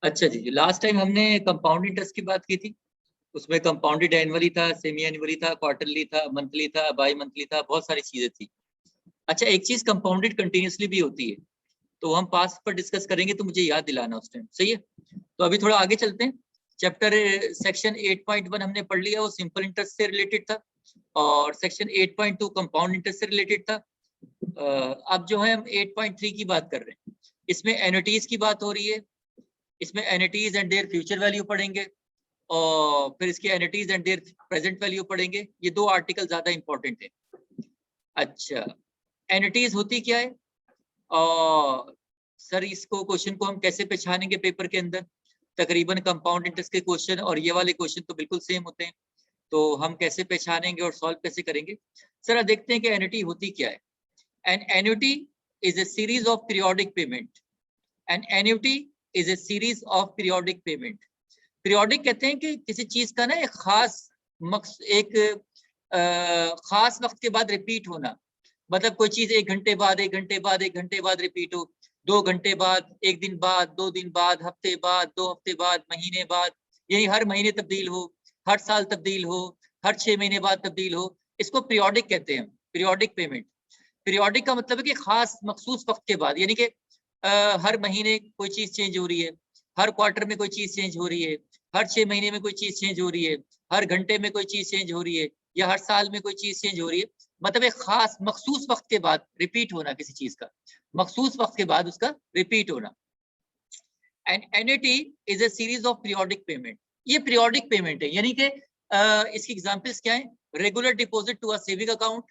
अच्छा जी, last time हमने compound interest की बात की थी। उसमें कंपाउंडेड एनुअली था, सेमी एनुअली था, क्वार्टरली था, मंथली था, बाई मंथली था, बहुत सारी चीजें थी। अच्छा, एक चीज कंपाउंडेड कंटिन्यूसली भी होती है, तो हम पास पर डिस्कस करेंगे, तो मुझे याद दिलाना उस टाइम, सही है। तो अभी थोड़ा आगे चलते हैं। चैप्टर सेक्शन 8.1 हमने पढ़ लिया, वो सिंपल इंटरेस्ट से रिलेटेड था, और सेक्शन 8.2 कंपाउंड इंटरेस्ट से रिलेटेड था। अब जो है हम 8.3 की बात कर रहे हैं। इसमें एन्युटीज की बात हो रही है। इसमें एन्युटीज एंड देयर फ्यूचर वैल्यू पढ़ेंगे, और फिर इसके एन्युटीज एंड देयर प्रेजेंट वैल्यू पढ़ेंगे। ये दो आर्टिकल ज्यादा इंपॉर्टेंट है। अच्छा, एन्युटीज होती क्या है, और सर इसको क्वेश्चन को हम कैसे पहचानेंगे पेपर के अंदर। तकरीबन कंपाउंड इंटरेस्ट के क्वेश्चन और ये वाले क्वेश्चन तो बिल्कुल सेम होते हैं, तो हम कैसे पहचानेंगे और सॉल्व कैसे करेंगे। सर अब देखते हैं कि एन्युटी होती क्या है। An annuity is a series of periodic payment. An annuity is a series of periodic payment. Periodic कहते हैं कि किसी चीज का ना एक खास वक्त के बाद रिपीट होना। मतलब कोई चीज 1 घंटे बाद, 1 घंटे बाद, 1 घंटे बाद रिपीट हो, 2 घंटे बाद, 1 दिन बाद, 2 दिन बाद, हफ्ते बाद, 2 हफ्ते बाद, महीने बाद, यही हर महीने तब्दील हो, हर साल तब्दील हो, हर 6 महीने बाद तब्दील हो, इसको पीरियोडिक कहते हैं, पीरियोडिक पेमेंट। पीरियोडिक का मतलब है कि खास मखसूस वक्त के बाद, यानी कि हर महीने कोई चीज चेंज हो रही है, हर क्वार्टर में कोई चीज चेंज हो रही है, हर 6 महीने में कोई चीज चेंज हो रही है, हर घंटे में कोई चीज चेंज हो रही है, या हर साल में कोई चीज चेंज हो रही है। मतलब एक खास मखसूस वक्त के बाद रिपीट होना किसी चीज का, मखसूस वक्त के बाद उसका रिपीट होना। And annuity is a series of periodic payment. ये पीरियोडिक पेमेंट है, यानी कि इसकी एग्जांपल्स क्या है। Regular deposit to a saving account,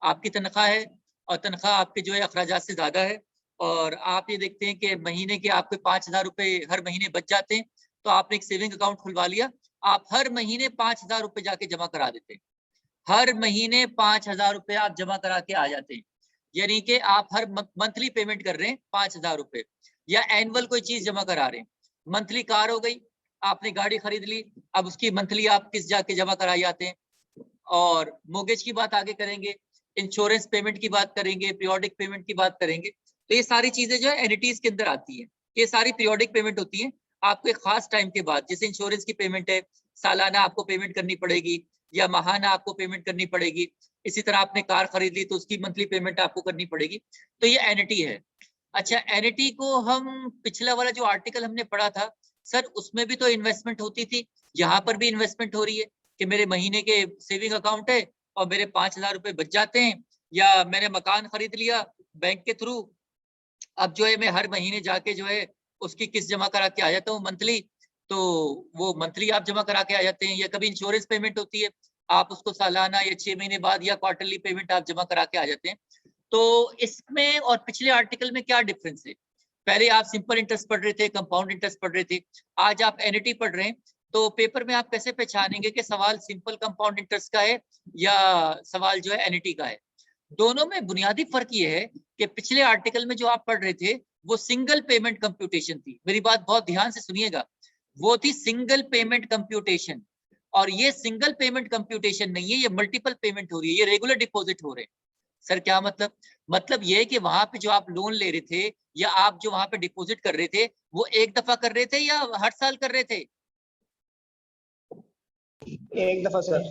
आपकी तनख्वाह है, और तनख्वाह आपके जो है अखराजात से ज्यादा है, और आप ये देखते हैं कि महीने के आपके 5,000 रुपए हर महीने बच जाते हैं, तो आपने एक सेविंग अकाउंट खुलवा लिया। आप हर महीने 5,000 रुपए जाके जमा करा देते हैं, हर महीने 5,000 रुपए आप जमा करा के आ जाते हैं। यानी कि आप हर मंथली पेमेंट कर रहे हैं 5,000 रुपए, या एनुअल कोई चीज जमा करा रहे हैं। मंथली कार हो गई, आपने गाड़ी खरीद ली, अब उसकी मंथली आप किस जाके जमा कराई जाते हैं। और मोर्गेज की बात आगे करेंगे, इंश्योरेंस पेमेंट की बात करेंगे, पीरियोडिक पेमेंट की बात करेंगे। तो ये सारी चीजें जो है एनिटीज के अंदर आती है, ये सारी पीरियोडिक पेमेंट होती है। आपको एक खास टाइम के बाद, जैसे इंश्योरेंस की पेमेंट है, सालाना आपको पेमेंट करनी पड़ेगी, या माहाना आपको पेमेंट करनी पड़ेगी। इसी तरह आपने कार खरीद ली तो उसकी मंथली पेमेंट आपको करनी पड़ेगी। तो ये एनिटी है। अच्छा, एनिटी को हम पिछला वाला जो आर्टिकल हमने पढ़ा था सर, उसमें भी तो इन्वेस्टमेंट होती थी, यहाँ पर भी इन्वेस्टमेंट हो रही है कि मेरे महीने के सेविंग अकाउंट है और मेरे 5,000 रुपए बच जाते हैं, या मैंने मकान खरीद लिया बैंक के थ्रू, अब जो है मैं हर महीने जाके जो है उसकी किस्त जमा करा के आ जाता हूँ मंथली। तो वो मंथली आप जमा करा के आ जाते हैं, या कभी इंश्योरेंस पेमेंट होती है, आप उसको सालाना या 6 महीने बाद या क्वार्टरली पेमेंट आप जमा करा के आ जाते हैं। तो इसमें और पिछले आर्टिकल में क्या डिफरेंस है। पहले आप सिंपल इंटरेस्ट पढ़ रहे थे, कंपाउंड इंटरेस्ट पढ़ रहे थे, आज आप एन्युटी पढ़ रहे हैं। तो पेपर में आप कैसे पहचानेंगे कि सवाल सिंपल कंपाउंड इंटरेस्ट का है या सवाल जो है एन्युटी का है। दोनों में बुनियादी फर्क ये है कि पिछले आर्टिकल में जो आप पढ़ रहे थे वो सिंगल पेमेंट कंप्यूटेशन थी, मेरी बात बहुत ध्यान से सुनिएगा, वो थी सिंगल पेमेंट कंप्यूटेशन। और ये सिंगल पेमेंट कंप्यूटेशन नहीं है, ये मल्टीपल पेमेंट हो रही है, ये रेगुलर डिपॉजिट हो रहे हैं। सर क्या मतलब, मतलब ये है कि वहां पे जो आप लोन ले रहे थे या आप जो वहां पे डिपॉजिट कर रहे थे, वो एक दफा कर रहे थे या हर साल कर रहे थे। एक दफा सर।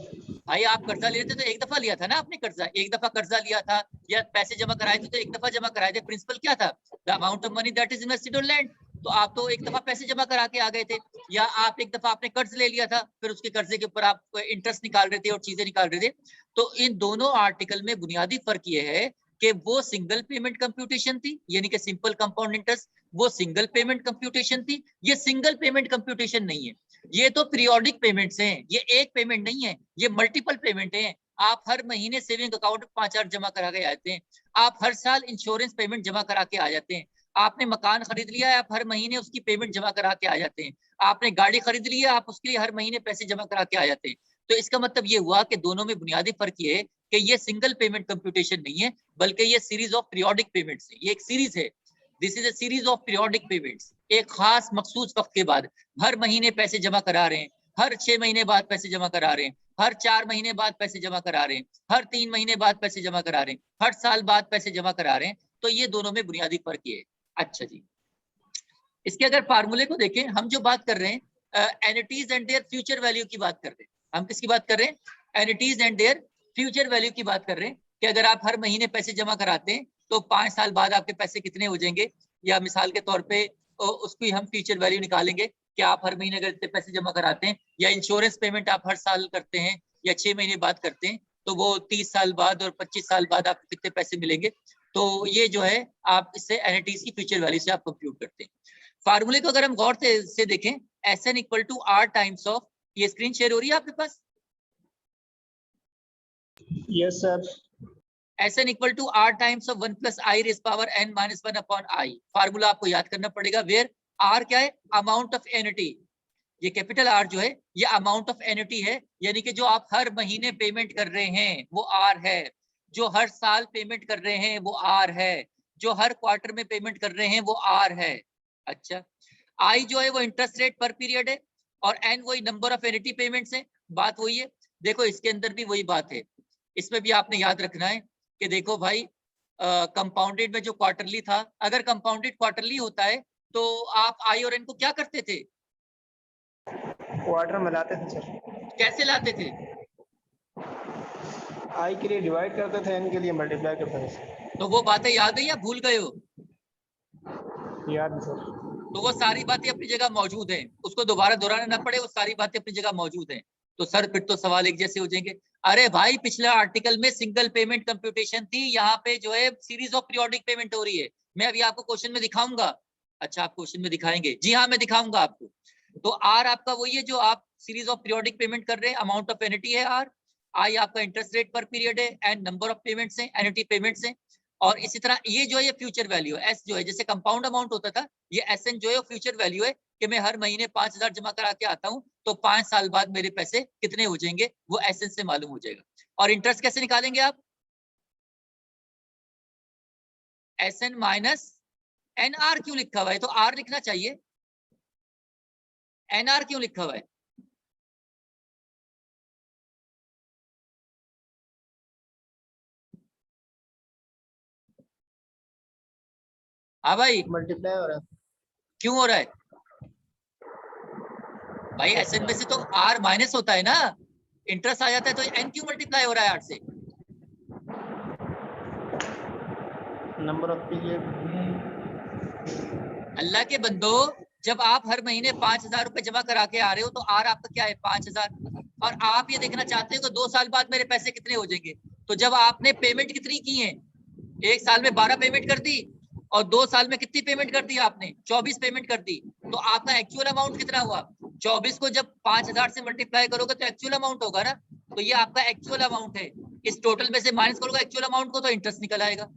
भाई आप कर्जा ले रहे थे तो एक दफा लिया था ना आपने कर्जा, एक दफा कर्जा लिया था, या पैसे जमा कराए थे तो एक दफा जमा कराए थे। प्रिंसिपल क्या था, the amount of money that is invested on land. तो आप तो एक दफा पैसे जमा करा के आ गए थे, या आप एक दफा आपने कर्ज ले लिया था, फिर उसके कर्जे के ऊपर आप इंटरेस्ट निकाल रहे थे और चीजें निकाल रहे थे। तो इन दोनों आर्टिकल में बुनियादी फर्क ये है कि वो सिंगल पेमेंट कंप्यूटेशन थी, यानी कि सिंपल कंपाउंड इंटरेस्ट, वो सिंगल पेमेंट कंप्यूटेशन थी, ये सिंगल पेमेंट कंप्यूटेशन नहीं है। ये तो पीरियोडिक पेमेंट्स हैं, ये एक पेमेंट नहीं है, ये मल्टीपल पेमेंट हैं। आप हर महीने सेविंग अकाउंट में 5,000 जमा करा के आते हैं, आप हर साल इंश्योरेंस पेमेंट जमा करा के आ जाते हैं, आपने मकान खरीद लिया है, आप हर महीने उसकी पेमेंट जमा करा के आ जाते हैं, आपने गाड़ी खरीद ली है, आप उसके लिए हर महीने पैसे जमा करा के आ जाते हैं। तो इसका मतलब ये हुआ कि दोनों में बुनियादी फर्क ये है कि ये सिंगल पेमेंट कंप्यूटेशन नहीं है, बल्कि ये सीरीज ऑफ पीरियोडिक पेमेंट्स है, ये एक सीरीज है। This is a series of periodic payments, एक खास मखसूस वक्त के बाद हर महीने पैसे जमा करा रहे हैं, हर 6 महीने बाद पैसे जमा करा रहे हैं, हर 4 महीने बाद पैसे जमा करा रहे हैं, हर 3 महीने बाद पैसे जमा करा रहे हैं, हर साल बाद पैसे जमा करा रहे हैं। तो ये दोनों में बुनियादी फर्क ये है। अच्छा जी, इसके अगर फार्मूले को देखें, हम जो बात कर रहे हैं एनिटीज एंड देयर फ्यूचर वैल्यू की बात कर रहे हैं। हम किसकी बात कर रहे हैं? एनिटीज एंड देयर फ्यूचर वैल्यू की बात कर रहे हैं कि अगर आप हर महीने पैसे जमा कराते हैं तो 5 साल बाद आपके पैसे कितने हो जाएंगे, या मिसाल के तौर पे उसकी हम फ्यूचर वैल्यू निकालेंगे कि आप हर महीने अगर इतने पैसे जमा कराते हैं, या इंश्योरेंस पेमेंट आप हर साल करते हैं या 6 महीने बाद करते हैं, तो वो 30 साल बाद और 25 साल बाद आपको कितने पैसे मिलेंगे। तो ये जो है आप इससे एनिटीज की फ्यूचर वैल्यू से आप कंप्यूट करते हैं। फार्मूले को अगर हम गौर से देखें, SN equal to R times of, ये स्क्रीन शेयर हो रही है आपके पास? Yes sir. SN equal to R times of 1 plus I raise power n minus 1 upon I। Formula आपको याद करना पड़ेगा, वेयर R क्या है? Amount of annuity. ये कैपिटल R जो है ये अमाउंट ऑफ एन्युटी है, यानी कि जो आप हर महीने पेमेंट कर रहे हैं वो R है, जो हर साल पेमेंट कर रहे हैं वो R है, जो हर क्वार्टर में पेमेंट कर रहे हैं वो R है। अच्छा, I जो है वो इंटरेस्ट रेट पर पीरियड है, और N वही नंबर ऑफ एन्युटी पेमेंट्स है। बात वही है। देखो इसके अंदर भी वही बात है, इसमें भी आपने याद रखना है कि देखो भाई कंपाउंडेड में जो क्वार्टरली था, अगर कंपाउंडेड क्वार्टरली होता है तो आप I और N को क्या करते थे? क्वार्टर में लाते थे सर। कैसे लाते थे? आई के लिए डिवाइड करते थे, एन के लिए मल्टीप्लाई करते थे। तो वो बातें याद है या भूल गए हो? याद है सर। तो वो सारी बातें अपनी जगह मौजूद हैं, उसको दोबारा दोहराना ना पड़े, वो सारी बातें अपनी जगह मौजूद हैं। तो सर फिर तो सवाल एक जैसे हो जाएंगे। अरे भाई पिछले आर्टिकल में सिंगल पेमेंट कंप्यूटेशन थी, यहाँ पे जो है सीरीज ऑफ पीरियोडिक पेमेंट हो रही है। मैं अभी आपको क्वेश्चन में दिखाऊंगा। अच्छा, आप क्वेश्चन में दिखाएंगे? जी हाँ, मैं दिखाऊंगा आपको। तो आर आपका वही है जो आप सीरीज ऑफ पीरियोडिक पेमेंट कर रहे हैं, अमाउंट ऑफ एन्युटी है आर। आई आपका इंटरेस्ट रेट पर पीरियड है, एंड नंबर ऑफ पेमेंट्स हैं, एन्युटी पेमेंट्स हैं। और इसी तरह ये जो है ये फ्यूचर वैल्यू है, एस जो है जैसे कंपाउंड अमाउंट होता था, ये SN जो है फ्यूचर वैल्यू है कि मैं हर महीने 5,000 जमा करा के आता हूँ तो 5 साल बाद मेरे पैसे कितने हो जाएंगे वो SN से मालूम हो जाएगा। और इंटरेस्ट कैसे निकालेंगे आप? SN माइनस NR क्यों लिखा हुआ है? तो R लिखना चाहिए, NR क्यों लिखा हुआ है? हाँ भाई, मल्टीप्लाई हो रहा है। क्यों हो रहा है भाई? SN में से तो R माइनस होता है ना, इंटरेस्ट आ जाता है, तो N क्यों मल्टीप्लाई हो रहा है R से? Number of period. अल्लाह के बंदो, जब आप हर महीने 5,000 रुपए जमा करा के आ रहे हो तो R आपका क्या है? 5,000। और आप ये देखना चाहते हो कि 2 साल बाद मेरे पैसे कितने हो जाएंगे। तो जब आपने पेमेंट कितनी की है, 1 साल में 12 पेमेंट कर दी, और 2 साल में कितनी पेमेंट कर दी आपने? 24 पेमेंट कर दी। तो आपका एक्चुअल अमाउंट कितना हुआ? 24 को जब 5,000 से मल्टीप्लाई करोगे तो एक्चुअल अमाउंट होगा ना। तो ये आपका एक्चुअल अमाउंट है, इस टोटल में से माइनस करोगे एक्चुअल अमाउंट को तो इंटरेस्ट निकल आएगा।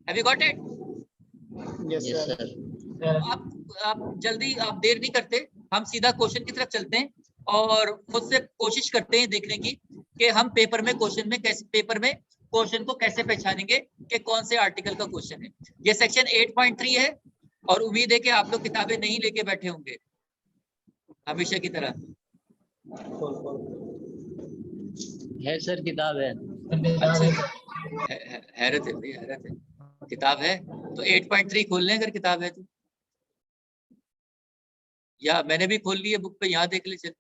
Have you got it? Yes sir. आप जल्दी, आप देर नहीं करते, हम सीधा क्वेश्चन की तरफ चलते हैं और खुद से कोशिश करते हैं देखने की कि हम पेपर में क्वेश्चन को कैसे पहचानेंगे कि कौन से आर्टिकल का क्वेश्चन है। ये सेक्शन 8.3 है और उम्मीद है कि आप लोग किताबें नहीं लेके बैठे होंगे हमेशा की तरह। है सर, किताब है। अच्छा, हैरत है भाई, हैरत है। किताब है तो 8.3 खोल लें अगर किताब है तो, या मैंने भी खोल ली है बुक पे, यहाँ देख ले चल।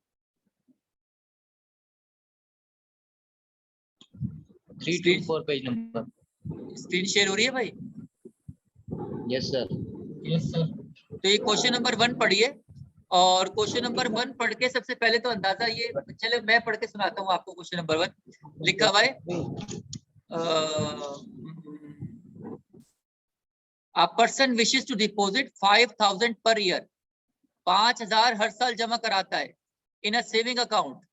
324 पेज नंबर। स्क्रीन शेयर हो रही है भाई? Yes sir. Yes sir. तो ये क्वेश्चन नंबर 1 पढ़िए, और क्वेश्चन नंबर 1 पढ़ के सबसे पहले तो अंदाजा ये, चले मैं पढ़ के सुनाता हूँ आपको। क्वेश्चन नंबर 1 लिखा हुआ है, a person wishes to deposit 5,000 per year, 5,000 हर साल जमा कराता है in a saving account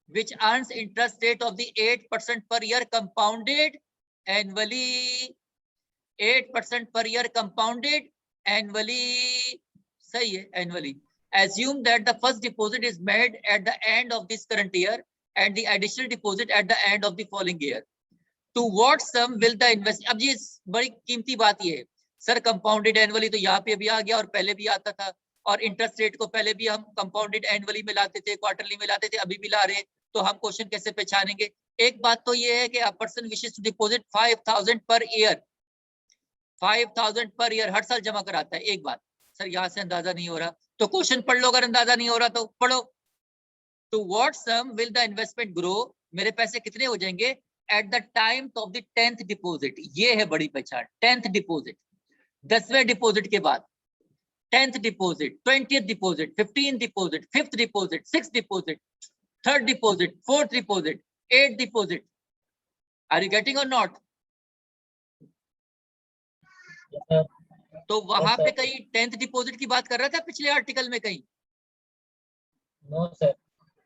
which earns interest rate of the 8% per year compounded annually, 8% per year compounded annually, सही है, annually. Assume that the first deposit is made at the end of this current year and the additional deposit at the end of the following year. To what sum will the invest? अब ये बड़ी कीमती बात ये है sir, compounded annually तो यहाँ पे भी आ गया और पहले भी आता था, और इंटरेस्ट रेट को पहले भी हम कंपाउंडेड एनुअली में लाते थे, क्वार्टरली में लाते थे, अभी भी ला रहे हैं। तो हम क्वेश्चन कैसे पहचानेंगे? एक बात तो ये है कि a person wishes to deposit 5,000 per year, 5,000 per year हर साल जमा कराता है, एक बात। सर यहाँ से अंदाजा नहीं हो रहा, तो क्वेश्चन पढ़ लो, अगर अंदाजा नहीं हो रहा तो पढ़ो। To what sum will the investment grow, मेरे पैसे कितने हो जाएंगे at the time of the 10th deposit. ये है बड़ी पहचान, 10th डिपॉजिट, 10वें डिपॉजिट के बाद 10th deposit, 20th deposit, 15th deposit, 5th deposit, 6th deposit, 3rd deposit, 4th deposit, 8th deposit. Are you getting or not? तो वहां पे कहीं 10th डिपॉजिट की बात कर रहा था पिछले आर्टिकल में कहीं? No sir.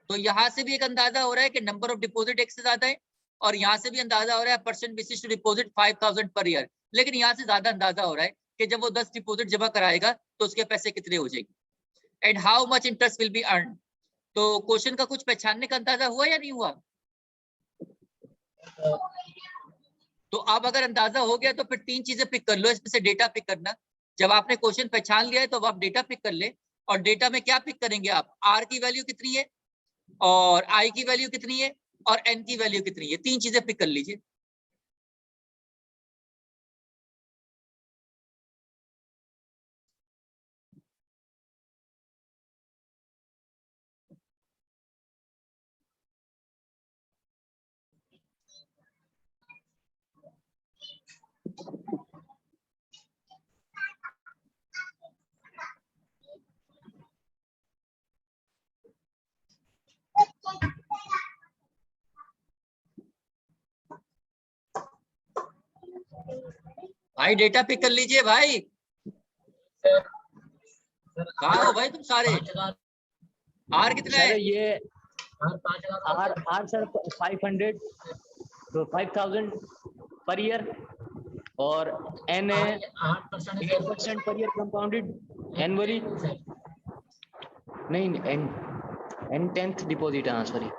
तो यहाँ से भी एक अंदाजा हो रहा है कि नंबर ऑफ डिपॉजिट एक से ज्यादा है, और यहाँ से भी अंदाजा हो रहा है percent basis to deposit 5000 per year. लेकिन यहाँ से ज्यादा अंदाजा हो रहा है कि जब वो 10 डिपॉजिट जमा कराएगा तो उसके पैसे कितने हो जाएंगे and how much interest will be earn. तो क्वेश्चन का कुछ पहचानने का अंदाजा हुआ या नहीं हुआ? तो अब अगर अंदाजा हो गया तो फिर 3 चीजें पिक कर लो, इसमें से डेटा पिक करना। जब आपने क्वेश्चन पहचान लिया है तो अब आप डेटा पिक कर ले, और डेटा में क्या पिक करेंगे आप? आर की वैल्यू कितनी है, और आई की वैल्यू कितनी है, और एन की वैल्यू कितनी है। 3 चीजें पिक कर लीजिए। भाई डेटा पिक कर लीजिए भाई। कहाँ हो भाई तुम सारे? आर कितना सर है? ये आर आर सर 500 तो 5000 पर ईयर, और एन है 8% पर ईयर कंपाउंडेड एनुअली। नहीं एन 10th डिपॉजिट, हाँ सॉरी।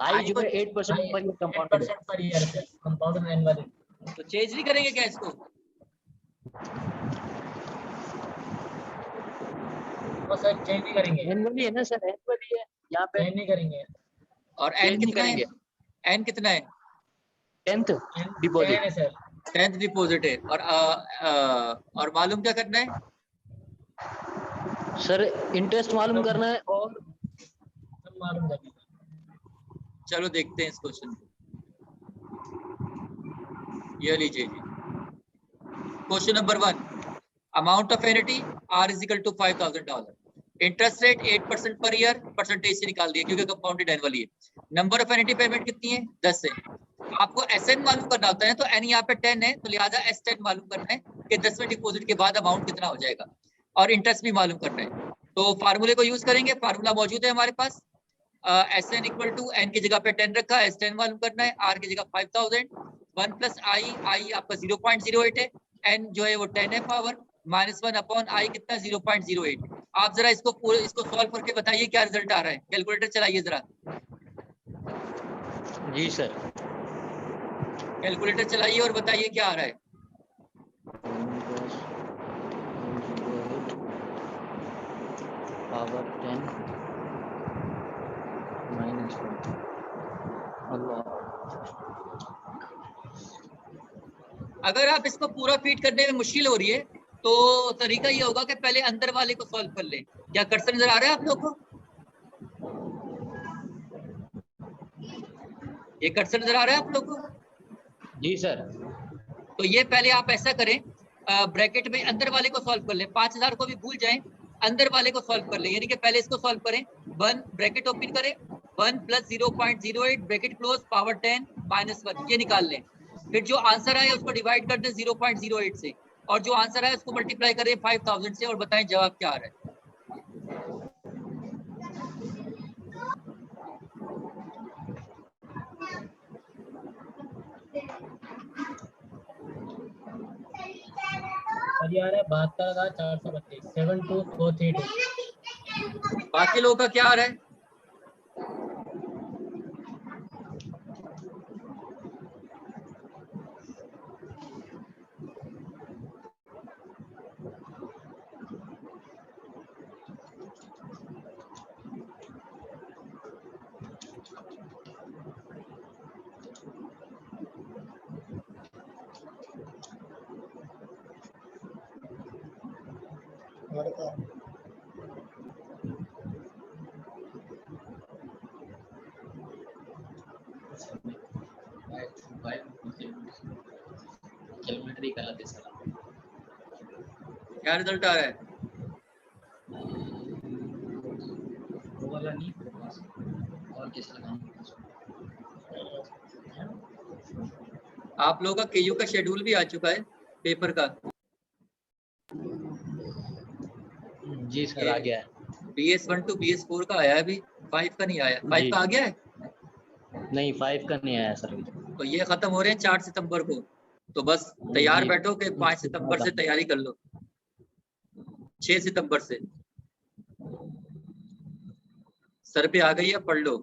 आई जो है 8% per year compounded. 8% per year sir, compounded annually. तो चेंज नहीं करेंगे क्या इसको? वो सर चेंज नहीं करेंगे, एनुअली है ना सर, एनुअली है यहाँ पे, चेंज नहीं करेंगे। और एन चेंज नहीं कितना है? करेंगे। एन कितना है? 10th 10 डिपॉजिट है सर। 10th डिपॉजिट है। और मालूम क्या करना है? सर, इंटरेस्ट मालूम करना है और सब मालूम करना है। चलो देखते हैं इस क्वेश्चन को। ये लीजिए जी, question number 1, amount of annuity R is equal to $5000, interest rate 8% per year, percentage से निकाल दिया क्योंकि कंपाउंडेड एनुअली है। नंबर ऑफ एन्युटी पेमेंट कितनी है? 10 है। आपको एसएन मालूम करना होता है, तो एन यहाँ पे 10 है, तो लिहाजा एस10 मालूम करना है कि 10वें डिपॉजिट के बाद अमाउंट कितना हो जाएगा, और इंटरेस्ट भी मालूम करना है। तो फार्मूले को यूज करेंगे, फार्मूला मौजूद है हमारे पास। S N equal to N की जगह पे 10 रखा है, एस10 मालूम करना है, आर की जगह 5000, 1 प्लस आई आपका 0.08 है, एन जो है वो 10 है पावर, -1 अपॉन आई कितना 0.08। आप जरा इसको पूरे इसको सॉल्व करके बताइए क्या रिजल्ट आ रहा है। कैलकुलेटर चलाइए जरा, जी सर। कैलकुलेटर चलाइए और बताइए क्या आ रहा है। पावर 10 -1। अल्लाह। अगर आप इसको पूरा फीड करने में मुश्किल हो रही है तो तरीका ये होगा कि पहले अंदर वाले को सॉल्व कर लें। क्या कर्सर नजर आ रहा है आप लोग को? ये कर्सर नजर आ रहा है आप लोग को? जी सर। तो ये पहले आप ऐसा करें, ब्रैकेट में अंदर वाले को सॉल्व कर लें, 5000 को भी भूल जाएं, अंदर वाले को सॉल्व कर लें। यानी कि पहले इसको सॉल्व करें, 1 ब्रैकेट ओपन करें, 1 प्लस 0.08 ब्रैकेट क्लोज पावर 10 -1 ये निकाल लें। फिर जो आंसर आए उसको डिवाइड कर दें 0.08 से, और जो आंसर आए उसको मल्टीप्लाई करें 5000 से, और बताएं जवाब क्या आ रहा है। सर ये आ रहा है 72,432, 72432। बाकी लोगों का क्या आ रहा है? हमारे पास कैलकुलेटर ही गलत है साला। क्या रिजल्ट आ रहा है? वो वाला नहीं मेरे पास, और कैसे लगाऊंगा? आप लोगों का केयू का शेड्यूल भी आ चुका है पेपर का। जी सर आ गया है। BS1 to BS4 का आया है, अभी 5 का नहीं आया। 5 जी। का आ गया है? नहीं 5 का नहीं आया सर। तो ये खत्म हो रहे हैं 4 सितंबर को, तो बस तैयार जी। बैठो कि 5 सितंबर से तैयारी कर लो, 6 सितंबर से सर पे आ गई है, पढ़ लो।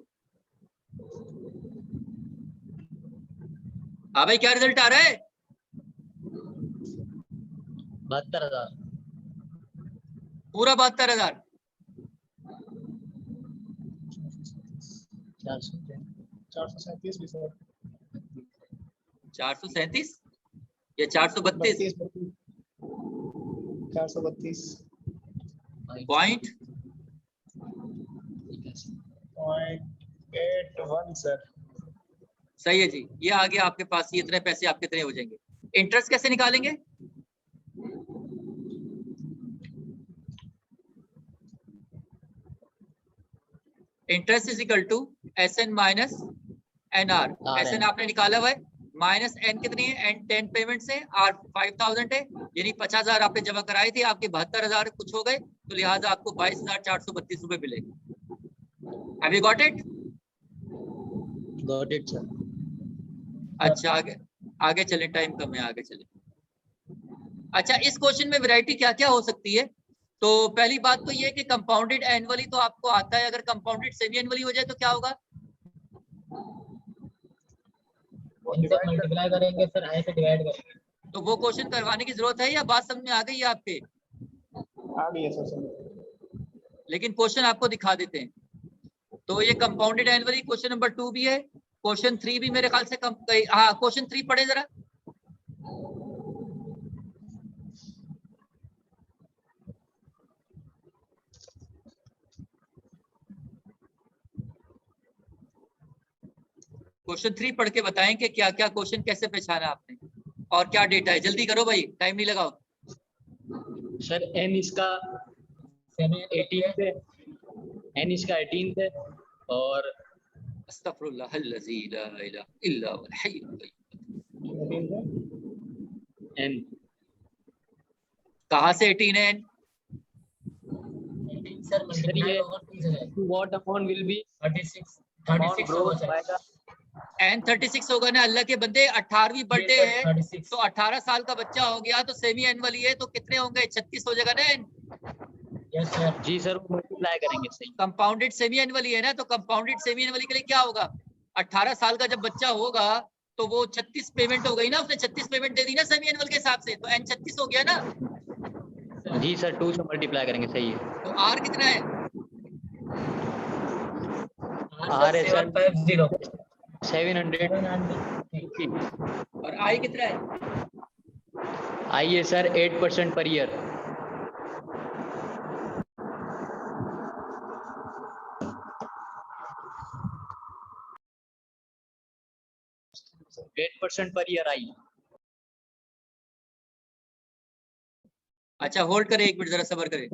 हाँ भाई, क्या रिजल्ट आ रहा है? 72,000। पूरा 72,000। 437 भी सर। 437 या 432 432 पॉइंट 0.81 सर। सही है जी। ये आ गया आपके पास, ये इतने पैसे आपके इतने हो जाएंगे। इंटरेस्ट कैसे निकालेंगे? Interest is equal to SN minus NR। SN आपने निकाला हुआ है, माइनस N कितनी है? N 10 पेमेंट्स है, R 5,000 है, यानी 50,000 आपने जमा कराई थी, आपके 72,000 कुछ हो गए, तो लिहाजा आपको 22,432 रुपए मिले। Have you got it? Got it sir. अच्छा, आगे चले, टाइम कम है, आगे चले। अच्छा, इस क्वेश्चन में वैरायटी क्या क्या हो सकती है? तो पहली बात तो ये कि कंपाउंडेड एनुअली तो आपको आता है, अगर कंपाउंडेड सेमी एनुअली हो जाए तो क्या होगा? इनसे मल्टीप्लाई करेंगे फिर आई से डिवाइड करेंगे। तो वो क्वेश्चन करवाने की जरूरत है या बात समझ में आ गई है आपके? आ गई है सर समझ। लेकिन क्वेश्चन आपको दिखा देते हैं। तो ये कंपाउंडेड एनुअली क्वेश्चन नंबर 2 भी है, क्वेश्चन 3 भी मेरे ख्याल से हाँ, क्वेश्चन 3 पढ़े जरा। क्वेश्चन 3 पढ़ के बताएं कि क्या क्या क्वेश्चन कैसे पहचाना आपने और क्या डेटा है। जल्दी करो भाई, टाइम नहीं लगाओ। सर N इसका 18 है, N इसका 18 है, और अस्तगफिरुल्लाह अल्लज़ी ला इलाहा इल्ला हुवल हय्युल क़य्यूम। N कहाँ से 18 है? 18 सर सर मल्टीप्लाई ये होगा 2 से what amount will be 36 amount 36 grow होगा बाय सर। द N 36 होगा ना अल्लाह के बंदे। 18वीं बर्थडे सर, है 36 तो 18 साल का बच्चा हो गया तो सेमी एनुअल है, तो कितने होंगे? 36 हो जाएगा ना। Yes sir. जी सर वो मल्टीप्लाई करेंगे सही। कंपाउंडेड सेमी एनुअल है ना, तो कंपाउंडेड सेमी एनुअल के लिए क्या होगा? 18 साल का जब बच्चा होगा तो वो 36 पेमेंट हो गई ना, उसने 36 पेमेंट दे दी ना सेमी एनुअल के हिसाब से, तो N 36 हो गया ना। जी सर 2 से मल्टीप्लाई करेंगे सही है। तो R कितना है? R है सर 750 700 और I कितना है? I है sir 8% per year. 8% per year I. अच्छा होल्ड करें, 1 मिनट जरा सब्र करें।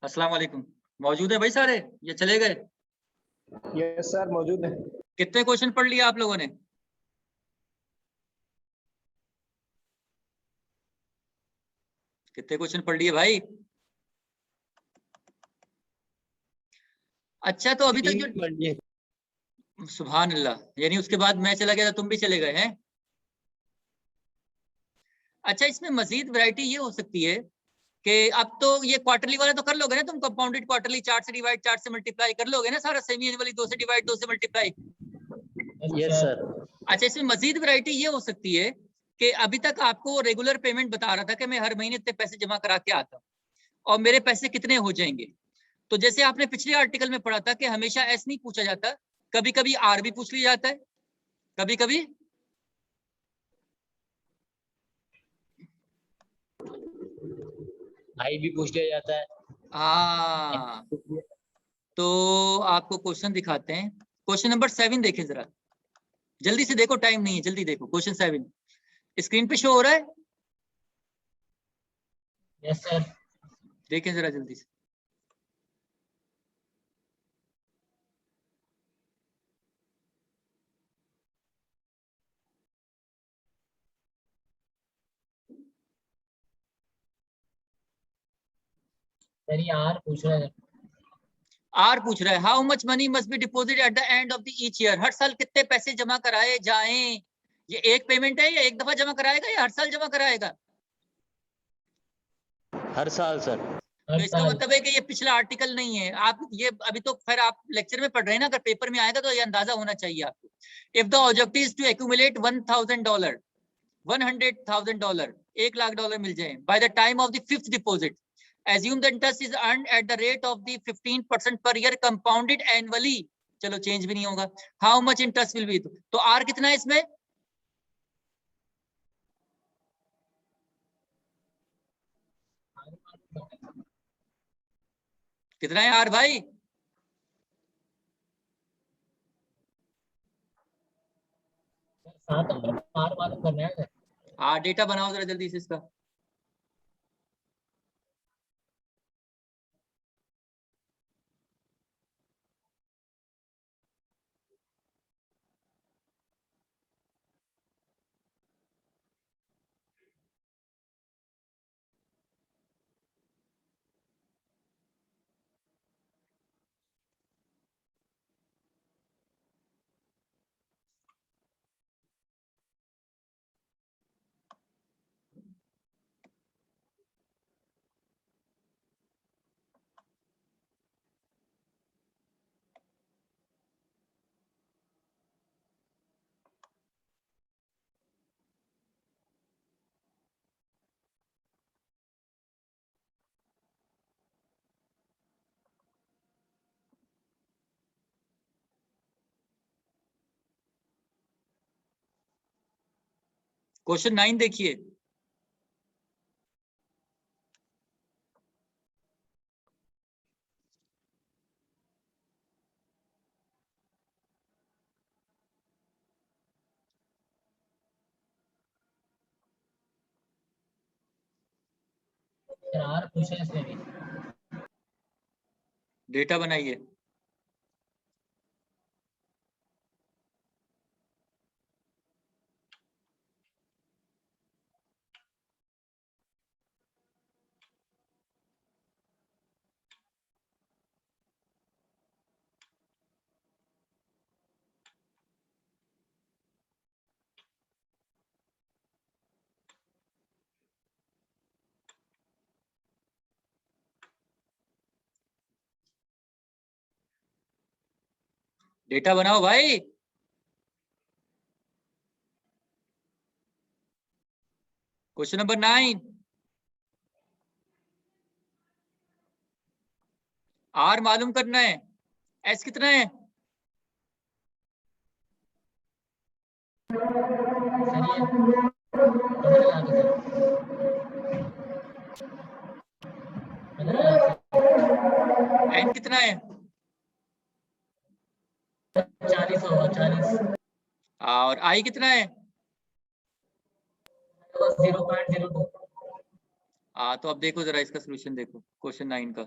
अस्सलाम वालेकुम। मौजूद है भाई सारे, ये चले गए? यस सर मौजूद है। कितने क्वेश्चन पढ़ लिए आप लोगों ने? कितने क्वेश्चन पढ़ लिए भाई? अच्छा, तो अभी तक जो सुभान अल्लाह, यानी उसके बाद मैं चला गया था, तुम भी चले गए हैं। अच्छा, इसमें मजीद वैरायटी ये हो सकती है कि अब तो ये क्वार्टरली वाला तो कर लोगे ना तुम, कंपाउंडेड क्वार्टरली, 4 से डिवाइड 4 से मल्टीप्लाई कर लोगे ना सारा, सेमी एनुअली 2 से डिवाइड 2 से मल्टीप्लाई। Yes sir. अच्छा, इसमें मजीद वैरायटी ये हो सकती है कि अभी तक आपको रेगुलर पेमेंट बता रहा था कि मैं हर महीने इतने पैसे जमा करा के आता हूँ और मेरे पैसे कितने हो जाएंगे। तो जैसे आपने पिछले आर्टिकल में पढ़ा था कि हमेशा एस नहीं पूछा जाता, कभी कभी आर भी पूछ लिया जाता है, कभी कभी आई भी पूछ लिया जाता है। हाँ। तो आपको क्वेश्चन दिखाते हैं। क्वेश्चन नंबर 7 देखें जरा, जल्दी से देखो, टाइम नहीं है, जल्दी देखो। क्वेश्चन 7 स्क्रीन पे शो हो रहा है? Yes sir. देखें जरा जल्दी से। सर ये आर पूछ रहा है। आर पूछ रहा है how much money must be deposit at the end of the each year. हर साल कितने पैसे जमा कराए जाएं। ये एक पेमेंट है या एक दफा जमा कराएगा या हर साल जमा कराएगा? हर साल सर। तो इसका मतलब है कि ये पिछला आर्टिकल नहीं है। आप ये अभी तो खैर आप लेक्चर में पढ़ रहे हैं ना, अगर पेपर में आएगा तो ये अंदाजा होना चाहिए आपको। If the objective is to accumulate $1,000, $100,000, $1,00,000 मिल जाए by the time of the 5th deposit, assume the interest is earned at the rate of the 15% per year compounded annually। चलो चेंज भी नहीं होगा। How much interest will be, तो are कितना है इसमें? कितना है आर भाई? सात नंबर आर मालूम करना है। हाँ, डेटा बनाओ जरा जल्दी से इसका। क्वेश्चन 9 देखिए। सर आर पूछा है इसमें भी। डेटा बनाइए। डेटा बनाओ भाई। क्वेश्चन नंबर 9, आर मालूम करना है, एस कितना है? सर ये 15 लाख है सर। 15 लाख एन कितना है? 40 होगा 40। और आई कितना है? 0.02। तो अब देखो जरा इसका सोल्यूशन देखो क्वेश्चन 9 का।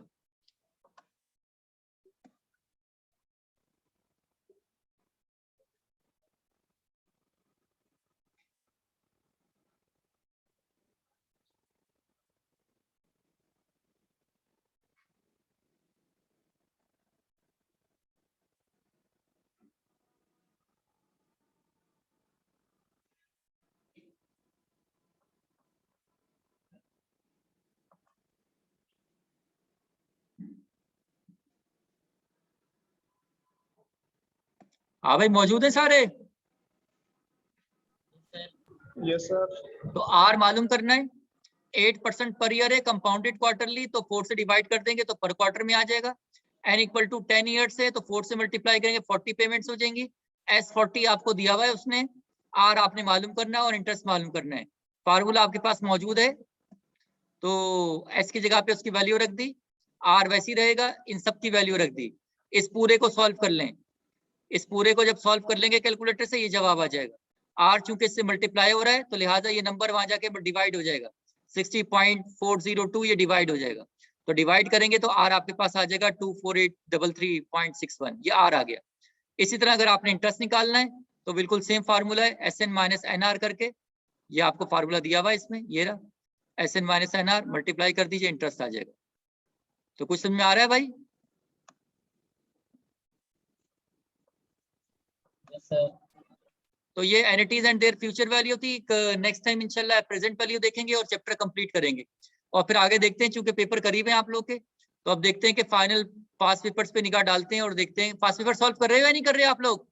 हाँ भाई मौजूद है सारे। Yes sir. तो आर मालूम करना है, 8% पर ईयर है, कंपाउंडेड क्वार्टरली, तो 4 से डिवाइड कर देंगे तो पर क्वार्टर में आ जाएगा। एन इक्वल टू 10 ईयर्स है तो 4 से मल्टीप्लाई करेंगे 40 पेमेंट्स हो जाएंगी। एस 40 आपको दिया हुआ है उसने, आर आपने मालूम करना है और इंटरेस्ट मालूम करना है। फार्मूला आपके पास मौजूद है, तो एस की जगह पे उसकी वैल्यू रख दी, आर वैसी रहेगा, इन सब की वैल्यू रख दी। इस पूरे को सॉल्व कर लें, इस पूरे को जब सॉल्व कर लेंगे कैलकुलेटर से ये जवाब आ जाएगा। आर चूंकि इससे मल्टीप्लाई हो रहा है तो लिहाजा ये नंबर वहां जाके डिवाइड हो जाएगा, 60.402 ये डिवाइड हो जाएगा। तो डिवाइड करेंगे तो आर आपके पास आ जाएगा 24833.61, ये आर आ गया। इसी तरह अगर आपने इंटरेस्ट निकालना है तो बिल्कुल सेम फार्मूला है, S N minus N R करके, ये आपको फार्मूला दिया हुआ है इसमें, ये रहा, S N minus N R multiply कर दीजिए, इंटरेस्ट आ जाएगा। तो कुछ समझ में आ रहा है भाई? Yes sir. तो ये एनिटीज एंड देयर फ्यूचर वैल्यू थी। नेक्स्ट टाइम इंशाल्लाह प्रेजेंट वैल्यू देखेंगे और चैप्टर कंप्लीट करेंगे, और फिर आगे देखते हैं, चूंकि पेपर करीब है आप लोग के, तो अब देखते हैं कि फाइनल पास पेपर्स पे निगाह डालते हैं और देखते हैं पास पेपर सॉल्व कर रहे हो या नहीं कर रहे आप लोग।